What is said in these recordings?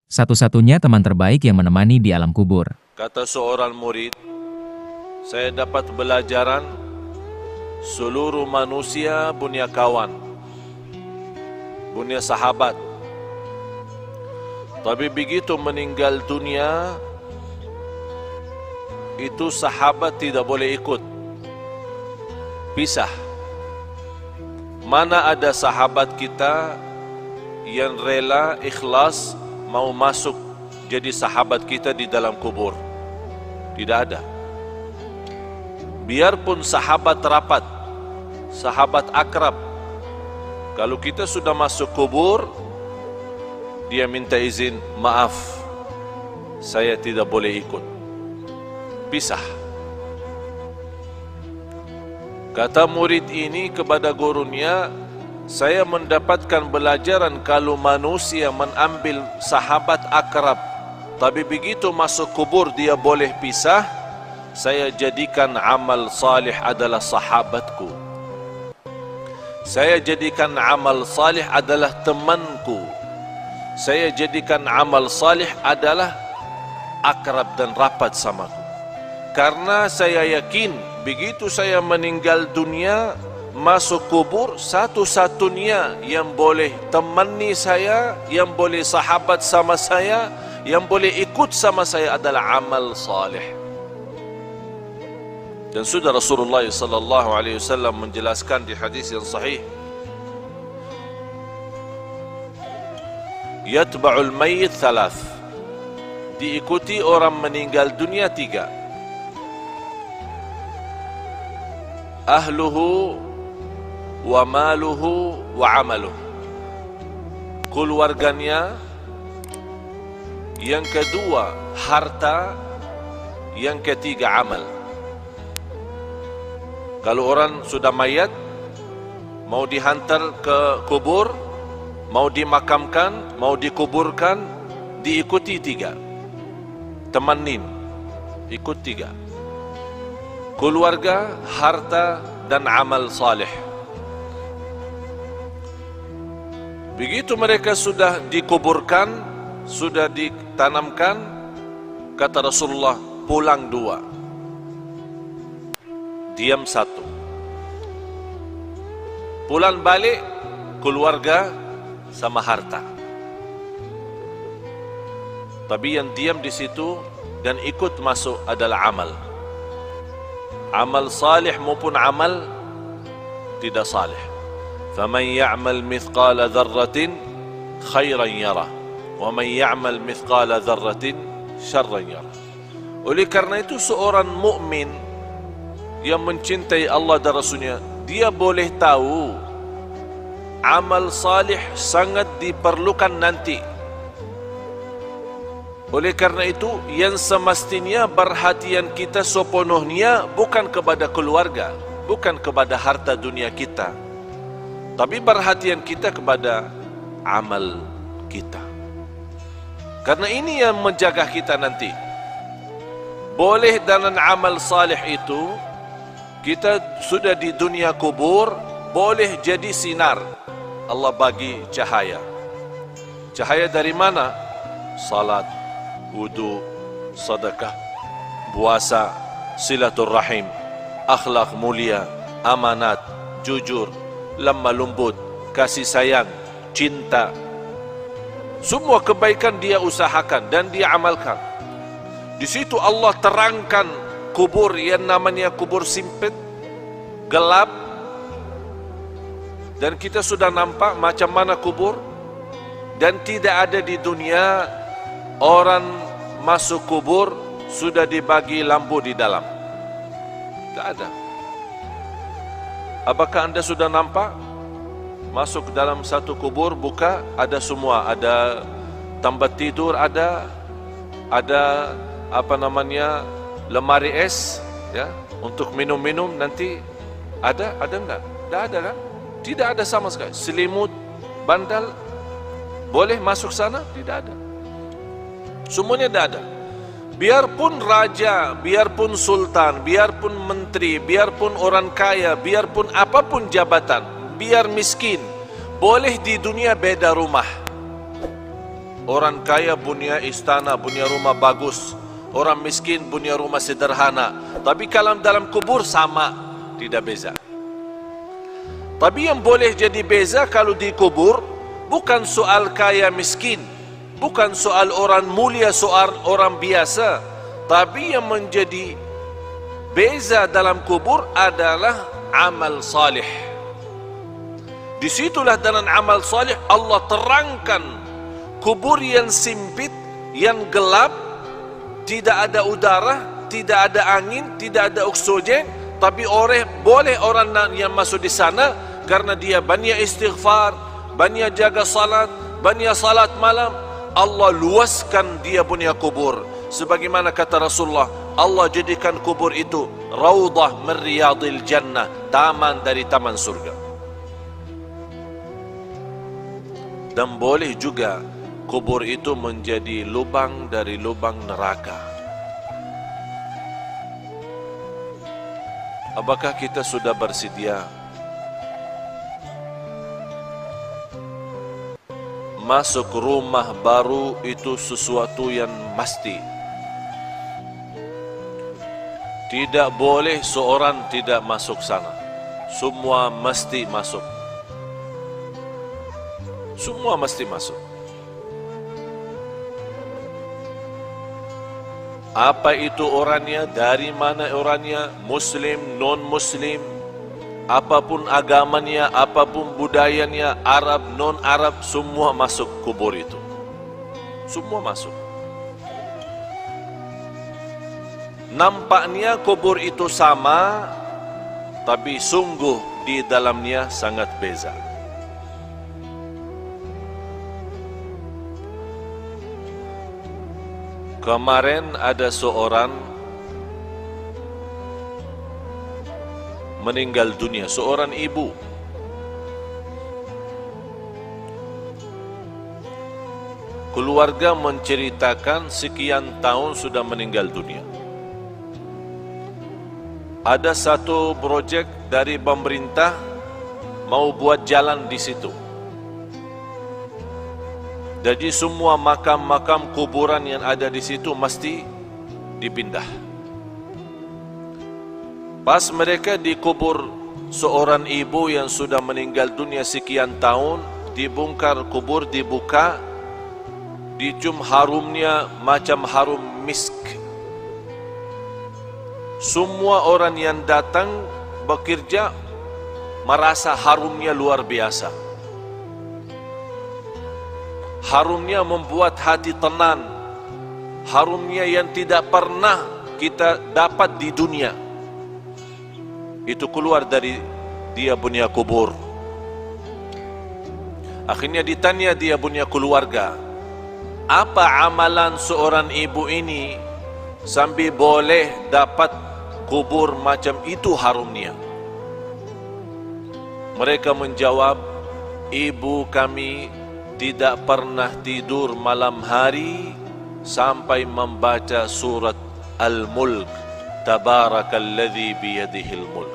Satu-satunya teman terbaik yang menemani di alam kubur. Kata seorang murid, saya dapat belajaran seluruh manusia punya kawan, punya sahabat. Tapi begitu meninggal dunia, itu sahabat tidak boleh ikut, pisah. Mana ada sahabat kita yang rela, ikhlas, mau masuk jadi sahabat kita di dalam kubur? Tidak ada. Biarpun sahabat rapat, sahabat akrab, kalau kita sudah masuk kubur, dia minta izin, maaf, saya tidak boleh ikut, pisah. Kata murid ini kepada gurunya, saya mendapatkan pelajaran kalau manusia mengambil sahabat akrab, tapi begitu masuk kubur dia boleh pisah, saya jadikan amal salih adalah sahabatku. Saya jadikan amal salih adalah temanku. Saya jadikan amal salih adalah akrab dan rapat samaku. Karena saya yakin begitu saya meninggal dunia, masuk kubur, satu-satunya yang boleh temani saya, yang boleh sahabat sama saya, yang boleh ikut sama saya adalah amal salih. Dan sudah Rasulullah sallallahu alaihi wasallam menjelaskan di hadis yang sahih, yatba'ul mayyit thalath, diikuti orang meninggal dunia tiga: ahluhu wa maluhu wa amaluh, keluarganya, yang kedua harta, yang ketiga amal. Kalau orang sudah mayat, mau dihantar ke kubur, mau dimakamkan, mau dikuburkan, diikuti tiga. Temanin, ikut tiga: keluarga, harta, dan amal salih. Begitu mereka sudah dikuburkan, sudah ditanamkan, kata Rasulullah, pulang dua, diam satu. Pulang balik, keluarga sama harta. Tapi yang diam di situ dan ikut masuk adalah amal. Amal salih maupun amal tidak salih. فَمَنْ يَعْمَلْ مِثْقَالَ ذَرَّةٍ خَيْرًا يَرَهُ وَمَنْ يَعْمَلْ مِثْقَالَ ذَرَّةٍ شَرًّا يَرَهُ. Oleh karena itu seorang mukmin yang mencintai Allah dan Rasulnya, dia boleh tahu amal salih sangat diperlukan nanti. Oleh karena itu, yang semestinya perhatian kita sepenuhnya bukan kepada keluarga, bukan kepada harta dunia kita, tapi perhatian kita kepada amal kita. Karena ini yang menjaga kita nanti. Boleh dengan amal salih itu, kita sudah di dunia kubur, boleh jadi sinar. Allah bagi cahaya. Cahaya dari mana? Salat, wudu, sedekah, puasa, silaturrahim, akhlak mulia, amanat, jujur, lemah lembut, kasih sayang, cinta. Semua kebaikan dia usahakan dan dia amalkan. Di situ Allah terangkan kubur yang namanya kubur sempit, gelap. Dan kita sudah nampak macam mana kubur. Dan tidak ada di dunia orang masuk kubur sudah dibagi lampu di dalam. Tidak ada. Apakah anda sudah nampak? Masuk ke dalam satu kubur, buka, ada semua. Ada tempat tidur, ada lemari es, ya, untuk minum-minum nanti. Ada enggak? Tidak ada kan? Tidak ada sama sekali. Selimut, bandal, boleh masuk sana? Tidak ada. Semuanya tidak ada. Biarpun raja, biarpun sultan, biarpun menteri, biarpun orang kaya, biarpun apapun jabatan, biar miskin, boleh di dunia beda rumah. Orang kaya punya istana, punya rumah bagus. Orang miskin punya rumah sederhana. Tapi kalau dalam kubur sama, tidak beza. Tapi yang boleh jadi beza kalau di kubur, bukan soal kaya miskin, bukan soal orang mulia, soal orang biasa. Tapi yang menjadi beza dalam kubur adalah amal salih. Disitulah dalam amal salih Allah terangkan kubur yang sempit, yang gelap, tidak ada udara, tidak ada angin, tidak ada oksigen, tapi boleh orang yang masuk di sana karena dia banyak istighfar, banyak jaga salat, banyak salat malam. Allah luaskan dia punya kubur. Sebagaimana kata Rasulullah, Allah jadikan kubur itu raudhah min riyadil jannah, taman dari taman surga. Dan boleh juga kubur itu menjadi lubang dari lubang neraka. Apakah kita sudah bersedia masuk rumah baru itu sesuatu yang mesti? Tidak boleh seorang tidak masuk sana. Semua mesti masuk. Semua mesti masuk. Apa itu orangnya, dari mana orangnya, muslim, non-muslim, apapun agamanya, apapun budayanya, Arab, non-Arab, semua masuk kubur itu. Semua masuk. Nampaknya kubur itu sama, tapi sungguh di dalamnya sangat beza. Kemarin ada seorang meninggal dunia, seorang ibu. Keluarga menceritakan sekian tahun sudah meninggal dunia. Ada satu projek dari pemerintah mau buat jalan di situ. Jadi semua makam-makam kuburan yang ada di situ mesti dipindah. Pas mereka dikubur seorang ibu yang sudah meninggal dunia sekian tahun, dibongkar kubur, dibuka, dicium harumnya macam harum misk. Semua orang yang datang bekerja merasa harumnya luar biasa. Harumnya membuat hati tenang. Harumnya yang tidak pernah kita dapat di dunia. Itu keluar dari dia punya kubur. Akhirnya ditanya dia punya keluarga, apa amalan seorang ibu ini sampai boleh dapat kubur macam itu harumnya? Mereka menjawab, ibu kami tidak pernah tidur malam hari sampai membaca surat Al-Mulk, Tabarakalladzi biyadihil mulk.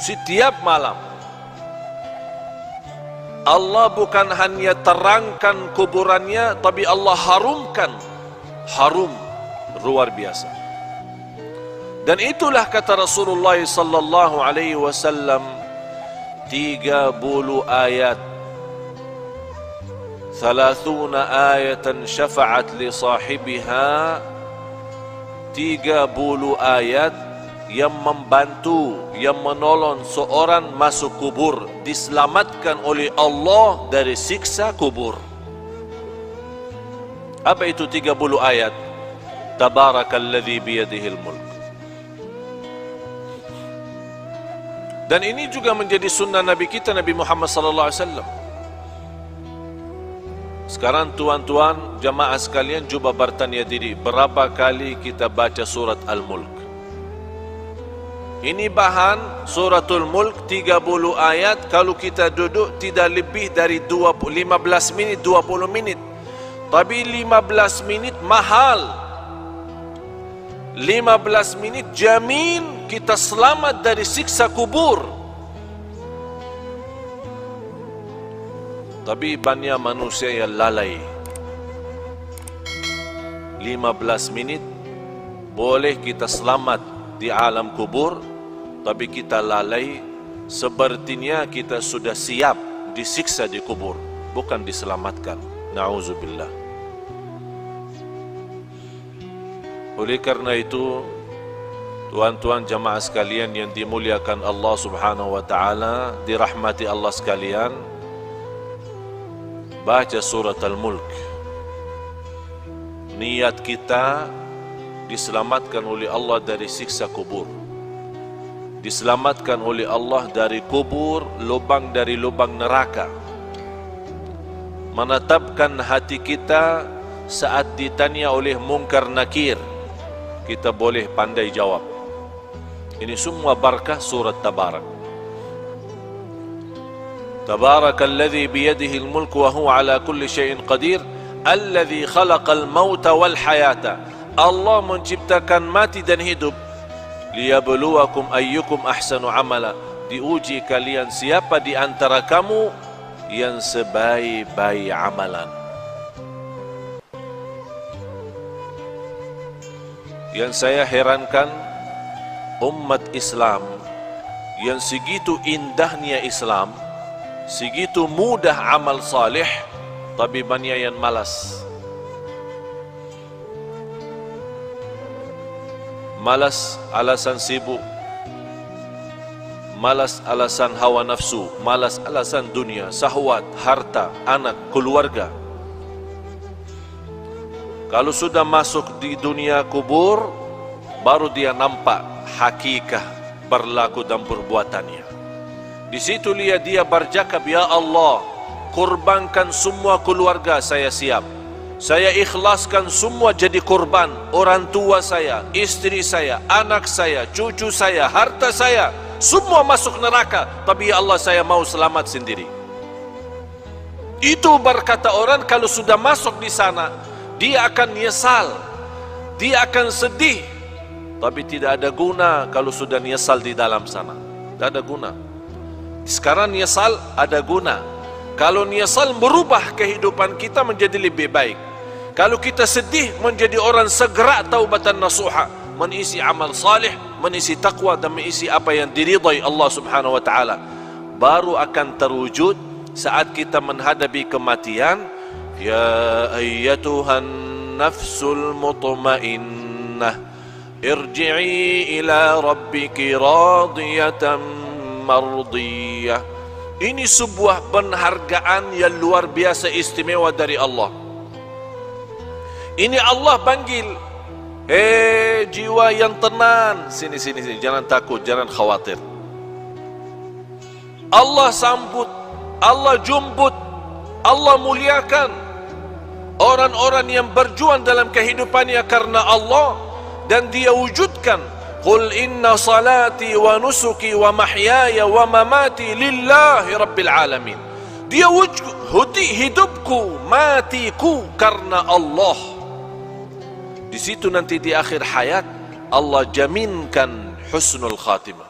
Setiap malam Allah bukan hanya terangkan kuburannya, tapi Allah harumkan. Harum luar biasa. Dan itulah kata Rasulullah sallallahu alaihi wasallam, 30 ayat, 30 ayatan syafa'at li sahibiha, 30 ayat yang membantu, yang menolong seorang masuk kubur, diselamatkan oleh Allah dari siksa kubur. Apa itu 30 ayat? Tabarakalladzi biyadihil mulk. Dan ini juga menjadi sunnah Nabi kita, Nabi Muhammad sallallahu alaihi wasallam. Sekarang tuan-tuan jamaah sekalian cuba bertanya diri, berapa kali kita baca surat Al-Mulk? Ini bahan suratul Mulk 30 ayat. Kalau kita duduk tidak lebih dari 15 minit, 20 menit. Tapi 15 menit mahal. 15 menit jamin kita selamat dari siksa kubur. Tapi banyak manusia yang lalai. 15 minit boleh kita selamat di alam kubur, tapi kita lalai, sepertinya kita sudah siap disiksa di kubur, bukan diselamatkan. Na'udzubillah. Oleh karena itu, tuan-tuan jamaah sekalian yang dimuliakan Allah Subhanahu wa taala, dirahmati Allah sekalian, baca surat Al-Mulk. Niat kita diselamatkan oleh Allah dari siksa kubur, diselamatkan oleh Allah dari kubur, lubang dari lubang neraka. Menetapkan hati kita saat ditanya oleh mungkar nakir, kita boleh pandai jawab. Ini semua barakah surat Tabarak. Tabarakalladzi biyadihi al-mulk wa huwa ala kulli syai'in qadir, alladzi khalaqal mauta wal hayata. Allah menciptakan mati dan hidup, liyabluwakum ayyukum ahsanu amala, diuji kalian siapa di antara kamu yang sebaik-baik amalan. Yang saya herankan, umat Islam yang segitu indahnya Islam, segitu mudah amal salih, tapi banyak yang malas. Malas alasan sibuk, malas alasan hawa nafsu, malas alasan dunia, syahwat, harta, anak, keluarga. Kalau sudah masuk di dunia kubur, baru dia nampak hakikah berlaku dan perbuatannya. Di situ dia bercakap, ya Allah, kurbankan semua keluarga saya siap. Saya ikhlaskan semua jadi korban. Orang tua saya, istri saya, anak saya, cucu saya, harta saya, semua masuk neraka. Tapi ya Allah, saya mau selamat sendiri. Itu berkata orang kalau sudah masuk di sana, dia akan nyesal, dia akan sedih. Tapi tidak ada guna kalau sudah nyesal di dalam sana. Tidak ada guna. Sekarang nyesal ada guna. Kalau nyesal merubah kehidupan kita menjadi lebih baik. Kalau kita sedih menjadi orang segera taubatan nasuha, mengisi amal salih, mengisi taqwa dan mengisi apa yang diridai Allah Subhanahu wa taala. Baru akan terwujud saat kita menghadapi kematian. Ya ayyatuhan nafsul mutmainnah, irji'i ila rabbiki radiyatan mardiyah. Ini sebuah penghargaan yang luar biasa istimewa dari Allah. Ini Allah panggil, jiwa yang tenang, sini, jangan takut, jangan khawatir. Allah sambut, Allah jemput, Allah muliakan orang-orang yang berjuang dalam kehidupannya karena Allah, dan dia wujudkan, qul inna salati wa nusuki wa mahyaya wa mamati lillahi rabbil alamin. Dia wujud hidupku, matiku karena Allah. Di situ nanti di akhir hayat Allah jaminkan husnul khatimah.